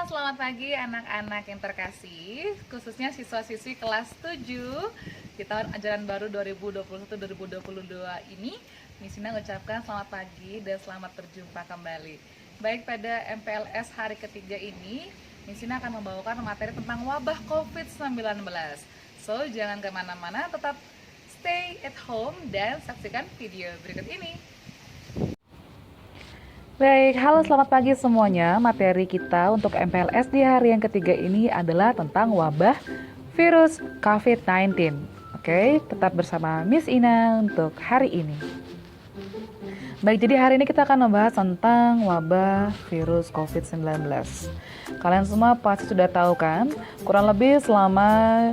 Selamat pagi anak-anak yang terkasih, khususnya siswa-siswi kelas 7 di tahun ajaran baru 2021-2022 ini. Misina mengucapkan selamat pagi dan selamat berjumpa kembali. Baik, pada MPLS hari ketiga ini, Misina akan membawakan materi tentang wabah COVID-19. So, jangan kemana-mana, tetap stay at home dan saksikan video berikut ini. Baik, halo selamat pagi semuanya. Materi kita untuk MPLS di hari yang ketiga ini adalah tentang wabah virus COVID-19. Oke, tetap bersama Miss Ina untuk hari ini. Baik, jadi hari ini kita akan membahas tentang wabah virus COVID-19. Kalian semua pasti sudah tahu kan, kurang lebih selama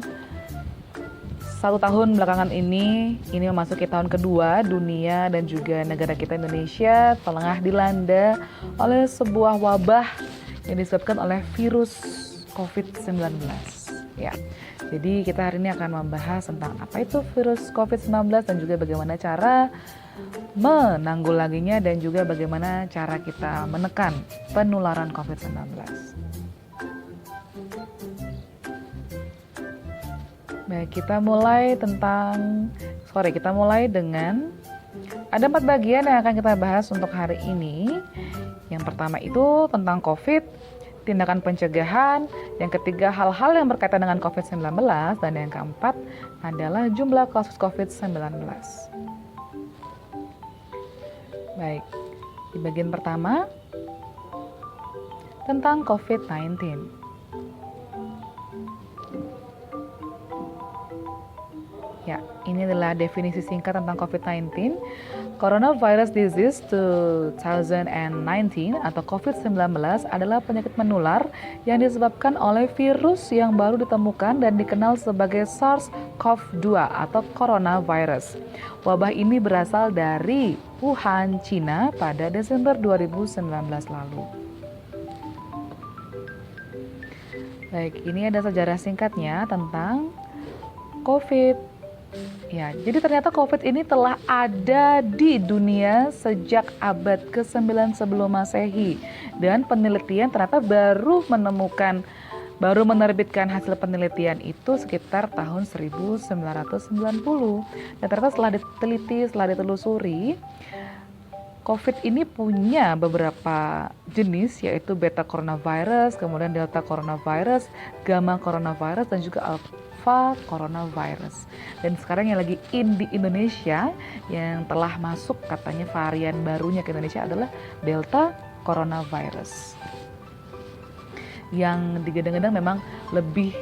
1 tahun belakangan ini memasuki tahun kedua dunia dan juga negara kita Indonesia tengah dilanda oleh sebuah wabah yang disebabkan oleh virus COVID-19. Ya, jadi kita hari ini akan membahas tentang apa itu virus COVID-19 dan juga bagaimana cara menanggulanginya dan juga bagaimana cara kita menekan penularan COVID-19. Baik, kita mulai dengan ada 4 bagian yang akan kita bahas untuk hari ini. Yang pertama itu tentang COVID, tindakan pencegahan, yang ketiga hal-hal yang berkaitan dengan COVID-19, dan yang keempat adalah jumlah kasus COVID-19. Baik, di bagian pertama tentang COVID-19. Ya, ini adalah definisi singkat tentang COVID-19. Coronavirus Disease 2019 atau COVID-19 adalah penyakit menular yang disebabkan oleh virus yang baru ditemukan dan dikenal sebagai SARS-CoV-2 atau coronavirus. Wabah ini berasal dari Wuhan, China pada Desember 2019 lalu. Baik, ini ada sejarah singkatnya tentang COVID. Ya, jadi ternyata COVID ini telah ada di dunia sejak abad ke-9 sebelum Masehi. Dan penelitian ternyata baru menerbitkan hasil penelitian itu sekitar tahun 1990. Dan ternyata setelah ditelusuri, COVID ini punya beberapa jenis, yaitu beta coronavirus, kemudian delta coronavirus, gamma coronavirus, dan juga alpha coronavirus. Dan sekarang yang lagi di Indonesia yang telah masuk katanya varian barunya ke Indonesia adalah delta coronavirus, yang digadang-gadang memang lebih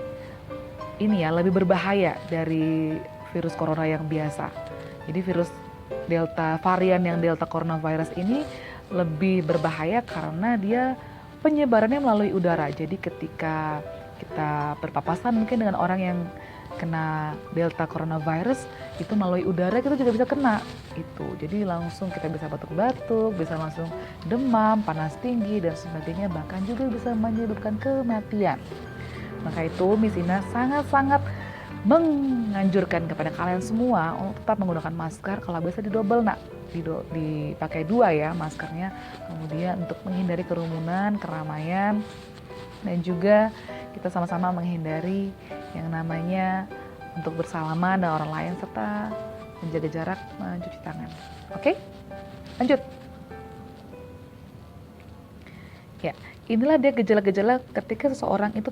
berbahaya dari virus corona yang biasa. Jadi varian yang delta coronavirus ini lebih berbahaya karena dia penyebarannya melalui udara. Jadi ketika kita berpapasan mungkin dengan orang yang kena delta coronavirus itu melalui udara, kita juga bisa kena itu. Jadi langsung kita bisa batuk-batuk, bisa langsung demam, panas tinggi dan sebagainya, bahkan juga bisa menyebabkan kematian. Maka itu Miss Ina sangat-sangat menganjurkan kepada kalian semua untuk tetap menggunakan masker. Kalau bisa didobel dipakai 2 ya maskernya. Kemudian untuk menghindari kerumunan, keramaian, dan juga kita sama-sama menghindari yang namanya untuk bersalaman dengan orang lain serta menjaga jarak, mencuci tangan. Oke? Lanjut. Ya, inilah dia gejala-gejala ketika seseorang itu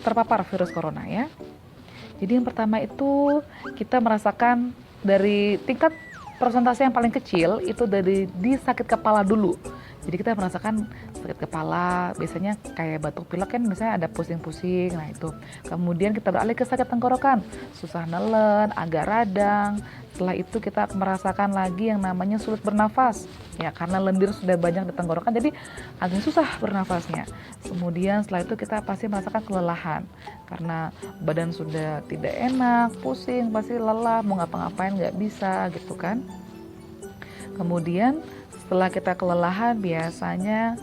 terpapar virus corona ya. Jadi yang pertama itu kita merasakan dari tingkat persentase yang paling kecil itu di sakit kepala dulu. Jadi kita merasakan sakit kepala, biasanya kayak batuk pilek kan, misalnya ada pusing-pusing, nah itu. Kemudian kita beralih ke sakit tenggorokan, susah nelen, agak radang. Setelah itu kita merasakan lagi yang namanya sulit bernafas, ya karena lendir sudah banyak di tenggorokan, jadi agak susah bernafasnya. Kemudian setelah itu kita pasti merasakan kelelahan, karena badan sudah tidak enak, pusing, pasti lelah, mau ngapa-ngapain nggak bisa gitu kan. Kemudian setelah kita kelelahan biasanya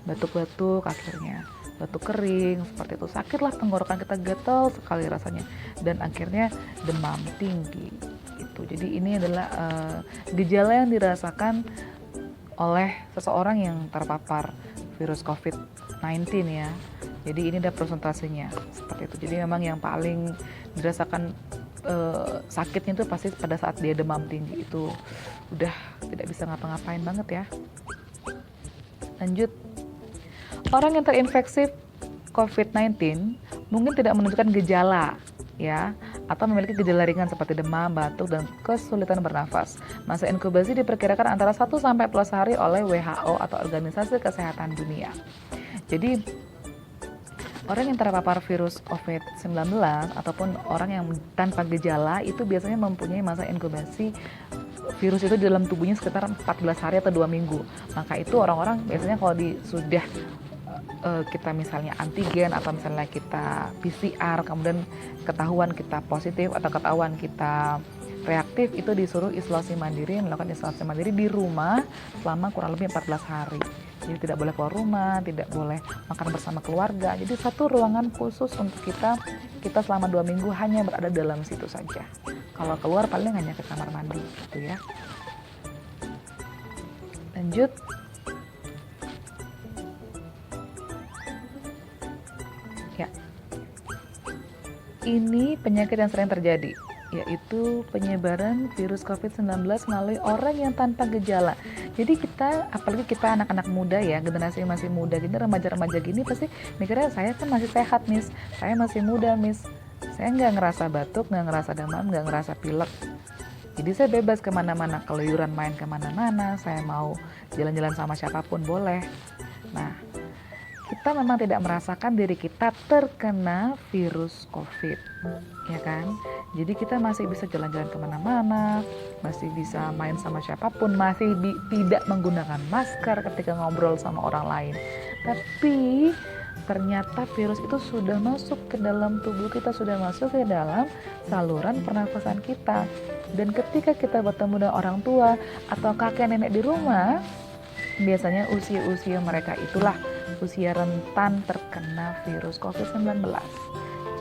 batuk-batuk, akhirnya batuk kering seperti itu, sakitlah tenggorokan kita, gatal sekali rasanya, dan akhirnya demam tinggi itu. Jadi ini adalah gejala yang dirasakan oleh seseorang yang terpapar virus COVID-19 ya. Jadi ini ada persentasenya seperti itu. Jadi memang yang paling dirasakan sakitnya itu pasti pada saat dia demam tinggi, itu udah tidak bisa ngapa-ngapain banget ya. Lanjut, orang yang terinfeksi COVID-19 mungkin tidak menunjukkan gejala ya, atau memiliki gejala ringan seperti demam, batuk, dan kesulitan bernafas. Masa inkubasi diperkirakan antara 1-11 hari oleh WHO atau Organisasi Kesehatan Dunia. Jadi orang yang terpapar virus COVID-19 ataupun orang yang tanpa gejala itu biasanya mempunyai masa inkubasi virus itu di dalam tubuhnya sekitar 14 hari atau 2 minggu. Maka itu orang-orang biasanya kalau sudah kita misalnya antigen atau misalnya kita PCR, kemudian ketahuan kita positif atau ketahuan kita reaktif, itu disuruh isolasi mandiri, melakukan isolasi mandiri di rumah selama kurang lebih 14 hari. Jadi tidak boleh keluar rumah, tidak boleh makan bersama keluarga. Jadi satu ruangan khusus untuk kita selama 2 minggu hanya berada dalam situ saja. Kalau keluar paling hanya ke kamar mandi gitu ya. Lanjut. Ya. Ini penyakit yang sering terjadi, yaitu penyebaran virus COVID-19 melalui orang yang tanpa gejala. Jadi kita, apalagi kita anak-anak muda ya, generasi masih muda gini, remaja-remaja gini pasti mikirnya, saya kan masih sehat miss, saya masih muda miss, saya nggak ngerasa batuk, nggak ngerasa demam, nggak ngerasa pilek. Jadi saya bebas kemana-mana, keluyuran main kemana-mana, saya mau jalan-jalan sama siapapun boleh. Nah, kita memang tidak merasakan diri kita terkena virus COVID, ya kan? Jadi kita masih bisa jalan-jalan kemana-mana, masih bisa main sama siapapun, masih tidak menggunakan masker ketika ngobrol sama orang lain. Tapi ternyata virus itu sudah masuk ke dalam tubuh kita, sudah masuk ke dalam saluran pernafasan kita. Dan ketika kita bertemu dengan orang tua atau kakek nenek di rumah, biasanya usia-usia mereka itulah usia rentan terkena virus COVID-19.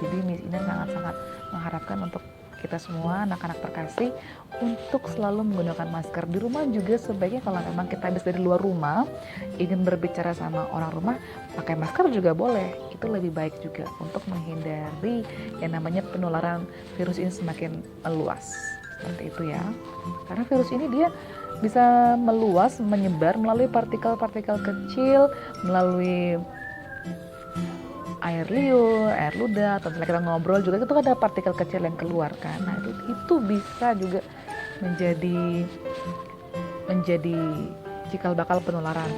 Jadi Miss Ina sangat-sangat mengharapkan untuk kita semua anak-anak terkasih untuk selalu menggunakan masker. Di rumah juga sebaiknya kalau memang kita habis dari luar rumah ingin berbicara sama orang rumah, pakai masker juga boleh. Itu lebih baik juga untuk menghindari yang namanya penularan virus ini semakin meluas. Seperti itu ya. Karena virus ini dia bisa meluas, menyebar melalui partikel-partikel kecil, melalui air liur, air ludah, atau misalnya kita ngobrol juga itu ada partikel kecil yang keluar kan. Nah itu bisa juga menjadi cikal bakal penularan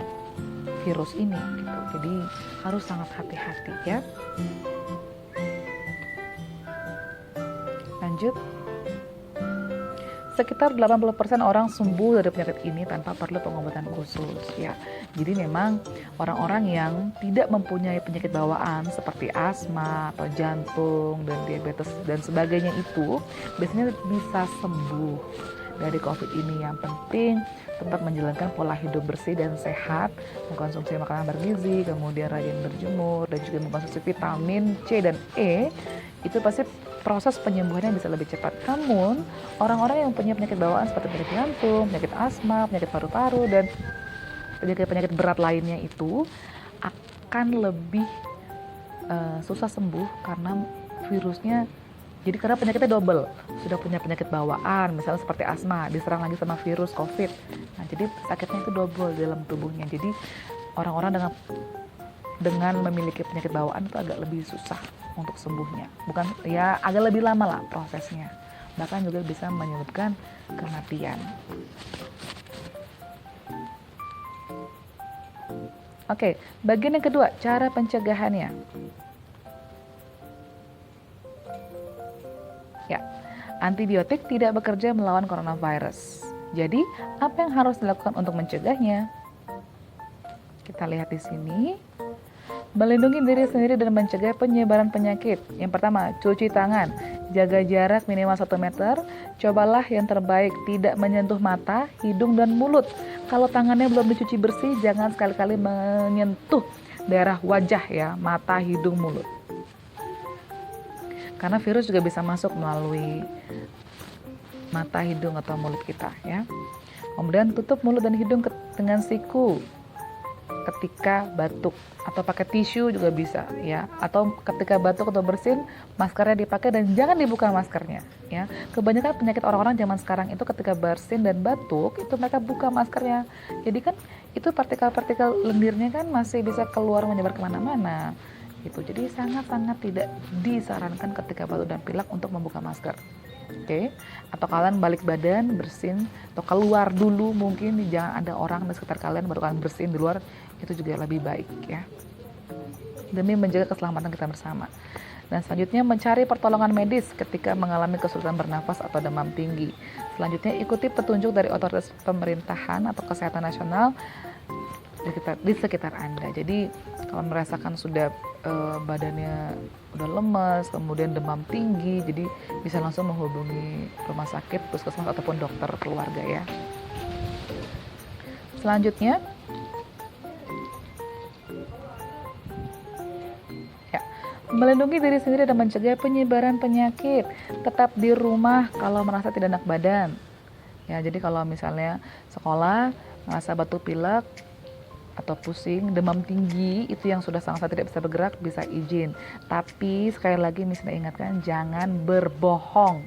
virus ini gitu. Jadi harus sangat hati-hati ya. Lanjut. Sekitar 80% orang sembuh dari penyakit ini tanpa perlu pengobatan khusus ya. Jadi memang orang-orang yang tidak mempunyai penyakit bawaan seperti asma atau jantung dan diabetes dan sebagainya itu biasanya bisa sembuh dari COVID ini. Yang penting tetap menjalankan pola hidup bersih dan sehat, mengkonsumsi makanan bergizi, kemudian rajin berjemur dan juga mengkonsumsi vitamin C dan E. Itu pasti proses penyembuhannya bisa lebih cepat. Namun orang-orang yang punya penyakit bawaan seperti penyakit jantung, penyakit asma, penyakit paru-paru dan penyakit berat lainnya itu akan lebih susah sembuh karena virusnya. Jadi karena penyakitnya double, sudah punya penyakit bawaan misalnya seperti asma, diserang lagi sama virus COVID. Nah jadi sakitnya itu double dalam tubuhnya. Jadi orang-orang dengan memiliki penyakit bawaan itu agak lebih susah untuk sembuhnya, bukan ya, agak lebih lama lah prosesnya, bahkan juga bisa menyebabkan kematian. Oke, bagian yang kedua, cara pencegahannya. Ya, antibiotik tidak bekerja melawan coronavirus. Jadi, apa yang harus dilakukan untuk mencegahnya? Kita lihat di sini. Melindungi diri sendiri dan mencegah penyebaran penyakit. Yang pertama, cuci tangan. Jaga jarak minimal 1 meter. Cobalah yang terbaik, tidak menyentuh mata, hidung, dan mulut. Kalau tangannya belum dicuci bersih, jangan sekali-kali menyentuh daerah wajah ya, mata, hidung, mulut. Karena virus juga bisa masuk melalui mata, hidung, atau mulut kita ya. Kemudian tutup mulut dan hidung dengan siku ketika batuk, atau pakai tisu juga bisa ya, atau ketika batuk atau bersin maskernya dipakai dan jangan dibuka maskernya ya. Kebanyakan penyakit orang-orang zaman sekarang itu ketika bersin dan batuk itu mereka buka maskernya, jadi kan itu partikel-partikel lendirnya kan masih bisa keluar menyebar kemana-mana gitu. Jadi sangat-sangat tidak disarankan ketika batuk dan pilek untuk membuka masker. Oke, atau kalian balik badan bersin atau keluar dulu, mungkin jangan ada orang di sekitar kalian baru kalian bersin di luar, itu juga lebih baik ya, demi menjaga keselamatan kita bersama. Dan selanjutnya mencari pertolongan medis ketika mengalami kesulitan bernafas atau demam tinggi. Selanjutnya ikuti petunjuk dari otoritas pemerintahan atau kesehatan nasional di sekitar Anda. Jadi kalau merasakan sudah badannya udah lemas, kemudian demam tinggi, jadi bisa langsung menghubungi rumah sakit, puskesmas ataupun dokter keluarga ya. Selanjutnya ya, melindungi diri sendiri dan mencegah penyebaran penyakit. Tetap di rumah kalau merasa tidak enak badan. Ya, jadi kalau misalnya sekolah merasa batuk pilek atau pusing, demam tinggi, itu yang sudah sangat tidak bisa bergerak, bisa izin. Tapi sekali lagi misalnya ingatkan, jangan berbohong.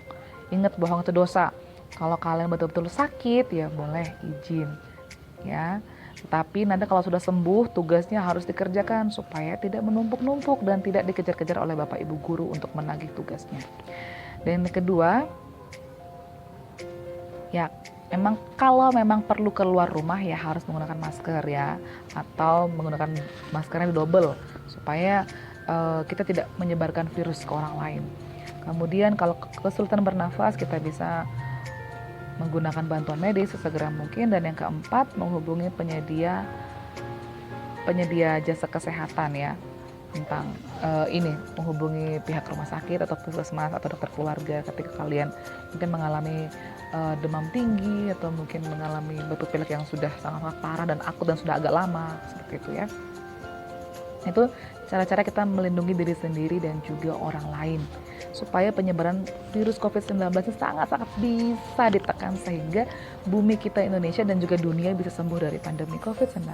Ingat, bohong itu dosa. Kalau kalian betul-betul sakit ya boleh izin ya. Tapi nanti kalau sudah sembuh, tugasnya harus dikerjakan supaya tidak menumpuk-numpuk dan tidak dikejar-kejar oleh Bapak Ibu guru untuk menagih tugasnya. Dan yang kedua, ya kalau memang perlu keluar rumah ya harus menggunakan masker ya, atau menggunakan maskernya double supaya kita tidak menyebarkan virus ke orang lain. Kemudian kalau kesulitan bernafas, kita bisa menggunakan bantuan medis sesegera mungkin. Dan yang keempat, menghubungi penyedia jasa kesehatan ya, tentang menghubungi pihak rumah sakit atau puskesmas atau dokter keluarga ketika kalian mungkin mengalami demam tinggi atau mungkin mengalami batuk pilek yang sudah sangat parah dan akut dan sudah agak lama, seperti itu ya. Itu cara-cara kita melindungi diri sendiri dan juga orang lain supaya penyebaran virus COVID-19 itu sangat-sangat bisa ditekan sehingga bumi kita Indonesia dan juga dunia bisa sembuh dari pandemi COVID-19.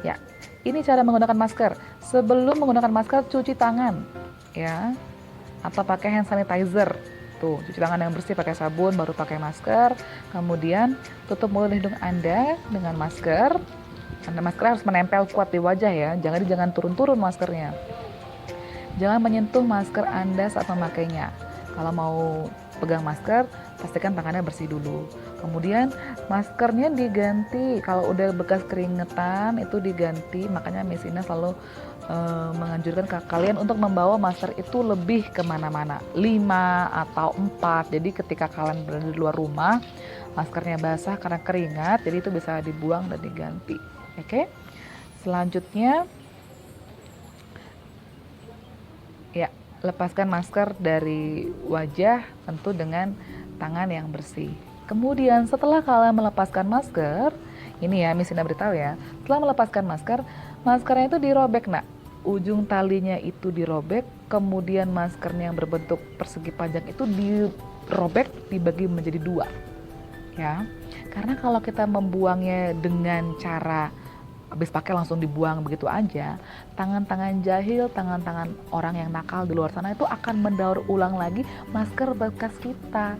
Ya, ini cara menggunakan masker. Sebelum menggunakan masker, cuci tangan ya, atau pakai hand sanitizer. Tuh, cuci tangan yang bersih pakai sabun, baru pakai masker. Kemudian tutup mulut dan hidung Anda dengan masker. Karena masker harus menempel kuat di wajah ya. Jangan turun-turun maskernya. Jangan menyentuh masker Anda saat memakainya. Kalau mau pegang masker, pastikan tangannya bersih dulu. Kemudian maskernya diganti. Kalau udah bekas keringetan itu diganti. Makanya Miss Ina selalu menganjurkan ke kalian untuk membawa masker itu lebih kemana-mana, 5 atau 4. Jadi ketika kalian berada di luar rumah, maskernya basah karena keringat, jadi itu bisa dibuang dan diganti. Oke. Selanjutnya ya, lepaskan masker dari wajah tentu dengan tangan yang bersih. Kemudian setelah kalian melepaskan masker, ini ya Miss Ina beritahu ya, setelah melepaskan masker, maskernya itu dirobek nak. Ujung talinya itu dirobek, kemudian maskernya yang berbentuk persegi panjang itu dirobek, dibagi menjadi 2 ya. Karena kalau kita membuangnya dengan cara habis pakai langsung dibuang begitu aja, tangan-tangan jahil, tangan-tangan orang yang nakal di luar sana itu akan mendaur ulang lagi masker bekas kita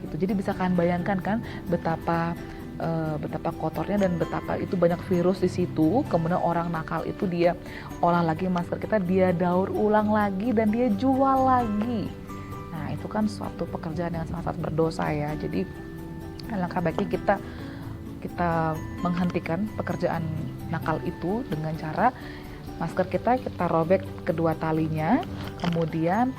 gitu. Jadi bisa kalian bayangkan kan betapa kotornya dan betapa itu banyak virus di situ. Kemudian orang nakal itu dia olah lagi masker kita, dia daur ulang lagi dan dia jual lagi. Nah, itu kan suatu pekerjaan yang sangat berdosa ya. Jadi alangkah baiknya kita menghentikan pekerjaan nakal itu dengan cara masker kita robek kedua talinya, kemudian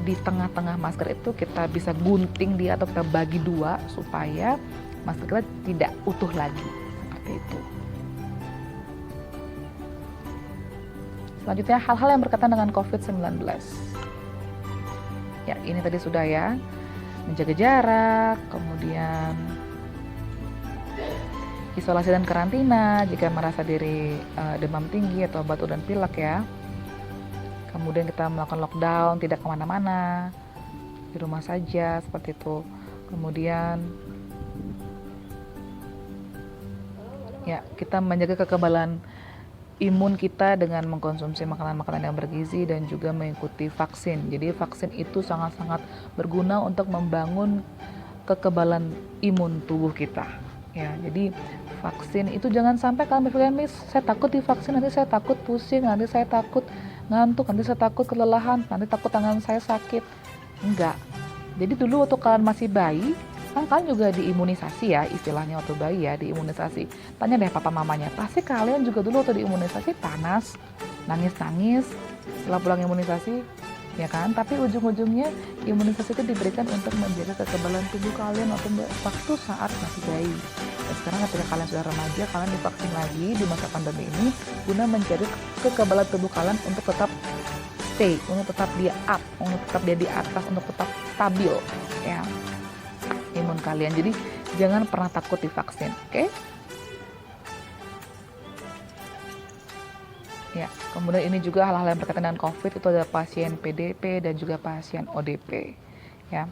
di tengah-tengah masker itu kita bisa gunting dia atau kita bagi 2 supaya masker kita tidak utuh lagi, seperti itu. Selanjutnya hal-hal yang berkaitan dengan COVID-19. Ya, ini tadi sudah ya, menjaga jarak, kemudian isolasi dan karantina jika merasa diri demam tinggi atau batuk dan pilek ya. Kemudian kita melakukan lockdown, tidak kemana-mana, di rumah saja, seperti itu. Kemudian Ya, kita menjaga kekebalan imun kita dengan mengkonsumsi makanan-makanan yang bergizi dan juga mengikuti vaksin. Jadi vaksin itu sangat-sangat berguna untuk membangun kekebalan imun tubuh kita. Ya, jadi vaksin itu jangan sampai kalian berpikir, "Miss, saya takut divaksin, nanti saya takut pusing, nanti saya takut ngantuk, nanti saya takut kelelahan, nanti takut tangan saya sakit." Enggak. Jadi dulu waktu kalian masih bayi, kan kalian juga diimunisasi ya, istilahnya waktu bayi ya, diimunisasi. Tanya deh papa mamanya, pasti kalian juga dulu waktu diimunisasi panas, nangis-nangis, setelah pulang imunisasi, ya kan? Tapi ujung-ujungnya imunisasi itu diberikan untuk menjaga kekebalan tubuh kalian waktu saat masih bayi. Dan sekarang ketika kalian sudah remaja, kalian divaksin lagi di masa pandemi ini guna menjaga kekebalan tubuh kalian untuk tetap stay, untuk tetap dia up, untuk tetap dia di atas, untuk tetap stabil, ya. Imun kalian. Jadi jangan pernah takut divaksin, oke? Ya, kemudian ini juga hal-hal yang berkaitan dengan COVID itu ada pasien PDP dan juga pasien ODP, ya.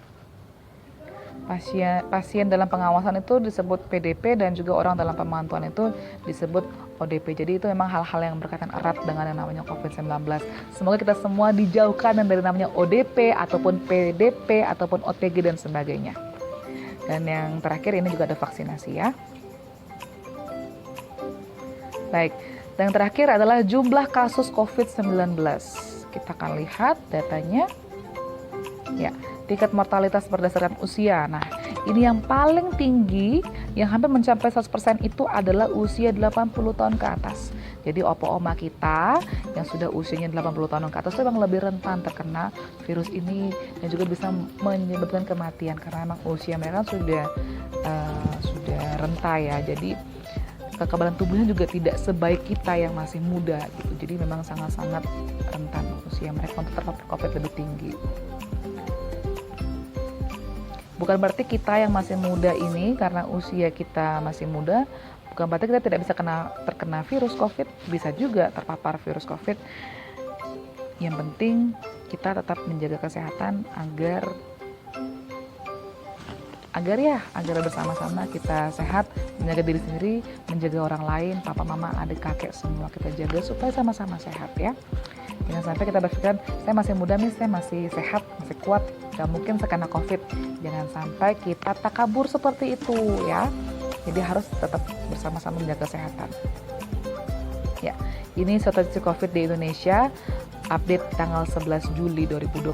Pasien dalam pengawasan itu disebut PDP dan juga orang dalam pemantauan itu disebut ODP. Jadi itu memang hal-hal yang berkaitan erat dengan yang namanya COVID-19. Semoga kita semua dijauhkan dari namanya ODP ataupun PDP ataupun OTG dan sebagainya. Dan yang terakhir ini juga ada vaksinasi ya. Baik, dan yang terakhir adalah jumlah kasus COVID-19. Kita akan lihat datanya. Ya, tingkat mortalitas berdasarkan usia. Nah, ini yang paling tinggi, yang hampir mencapai 100% itu adalah usia 80 tahun ke atas. Jadi opa-oma kita yang sudah usianya 80 tahun ke atas itu memang lebih rentan terkena virus ini dan juga bisa menyebabkan kematian karena memang usia mereka sudah renta ya. Jadi kekebalan tubuhnya juga tidak sebaik kita yang masih muda gitu. Jadi memang sangat-sangat rentan usia mereka untuk terpapar COVID lebih tinggi. Bukan berarti kita yang masih muda ini karena usia kita masih muda, bukan berarti kita tidak bisa terkena virus COVID, bisa juga terpapar virus COVID. Yang penting kita tetap menjaga kesehatan agar bersama-sama kita sehat, menjaga diri sendiri, menjaga orang lain, papa, mama, adik, kakek, semua kita jaga supaya sama-sama sehat ya. Jangan sampai kita berpikir, saya masih muda nih, saya masih sehat, masih kuat, gak mungkin terkena COVID. Jangan sampai kita takabur seperti itu ya. Jadi harus tetap bersama-sama menjaga kesehatan. Ya, ini situasi COVID di Indonesia, update tanggal 11 Juli 2020.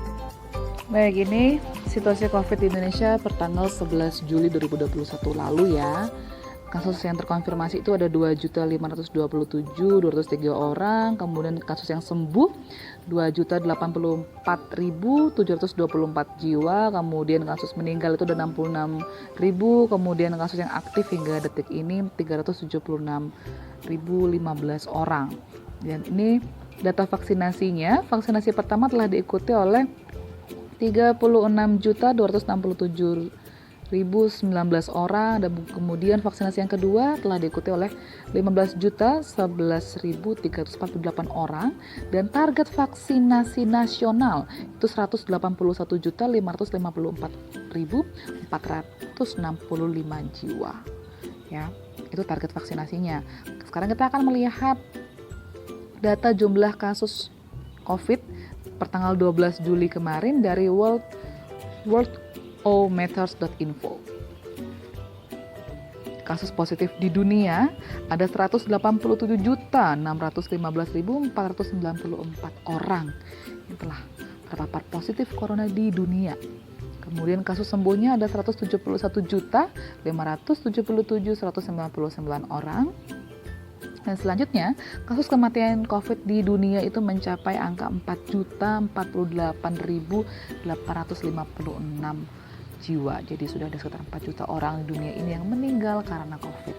Baik, ini situasi COVID di Indonesia per tanggal 11 Juli 2021 lalu ya. Kasus yang terkonfirmasi itu ada 2.527.203 orang, kemudian kasus yang sembuh 2.084.724 jiwa, kemudian kasus meninggal itu ada 66.000, kemudian kasus yang aktif hingga detik ini 376.015 orang. Dan ini data vaksinasinya, vaksinasi pertama telah diikuti oleh 36.267.019 orang, dan kemudian vaksinasi yang kedua telah diikuti oleh 15.011.348 orang, dan target vaksinasi nasional itu 181.554.465 jiwa ya, itu target vaksinasinya. Sekarang kita akan melihat data jumlah kasus COVID per tanggal 12 Juli kemarin dari worldometers.info. Kasus positif di dunia ada 187.615.494 orang yang telah terpapar positif corona di dunia. Kemudian kasus sembuhnya ada 171.577.199 orang. Dan selanjutnya, kasus kematian COVID di dunia itu mencapai angka 4.048.856 jiwa. Jadi sudah ada sekitar 4 juta orang di dunia ini yang meninggal karena COVID.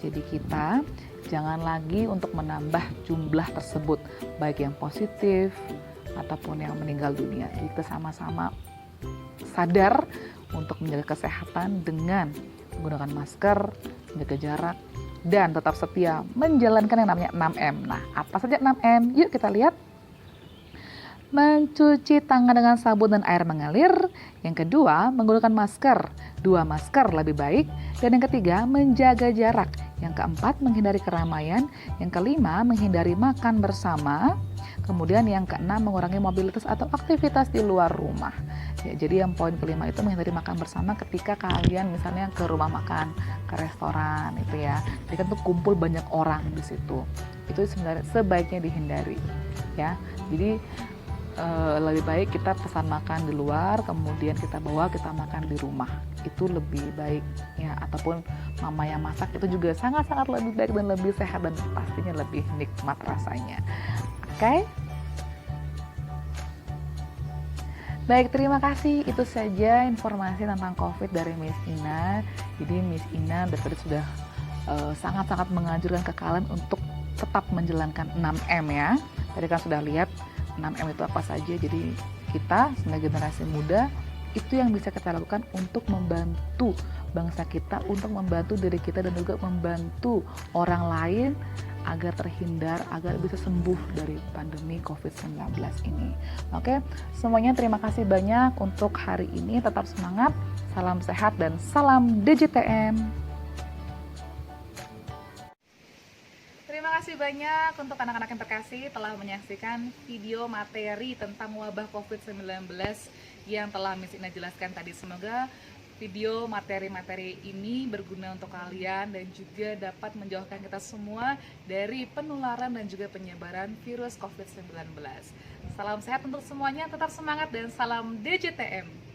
Jadi kita jangan lagi untuk menambah jumlah tersebut, baik yang positif ataupun yang meninggal dunia. Jadi kita sama-sama sadar untuk menjaga kesehatan dengan menggunakan masker, menjaga jarak, dan tetap setia menjalankan yang namanya 6M. Nah, apa saja 6M? Yuk kita lihat. Mencuci tangan dengan sabun dan air mengalir. Yang kedua, menggunakan masker. 2 masker lebih baik. Dan yang ketiga, menjaga jarak. Yang keempat, menghindari keramaian. Yang kelima, menghindari makan bersama. Kemudian yang keenam, mengurangi mobilitas atau aktivitas di luar rumah. Ya, jadi yang poin kelima itu menghindari makan bersama ketika kalian misalnya ke rumah makan, ke restoran itu ya. Jadi kan tuh kumpul banyak orang di situ. Itu sebenarnya sebaiknya dihindari ya. Jadi lebih baik kita pesan makan di luar, kemudian kita bawa, kita makan di rumah, itu lebih baik ya. Ataupun mama yang masak itu juga sangat-sangat lebih baik dan lebih sehat dan pastinya lebih nikmat rasanya. Oke? Baik, terima kasih. Itu saja informasi tentang COVID dari Miss Ina. Jadi Miss Ina sudah sangat-sangat menganjurkan ke kalian untuk tetap menjalankan 6M ya. Tadi kan sudah lihat 6M itu apa saja. Jadi kita sebagai generasi muda itu yang bisa kita lakukan untuk membantu bangsa kita, untuk membantu diri kita dan juga membantu orang lain agar terhindar, agar bisa sembuh dari pandemi COVID-19 ini. Oke, semuanya terima kasih banyak untuk hari ini. Tetap semangat, salam sehat dan salam DJTM. Terima kasih banyak untuk anak-anak yang terkasih telah menyaksikan video materi tentang wabah COVID-19 yang telah Miss Ina jelaskan tadi. Semoga video materi-materi ini berguna untuk kalian dan juga dapat menjauhkan kita semua dari penularan dan juga penyebaran virus COVID-19. Salam sehat untuk semuanya, tetap semangat dan salam DJTM.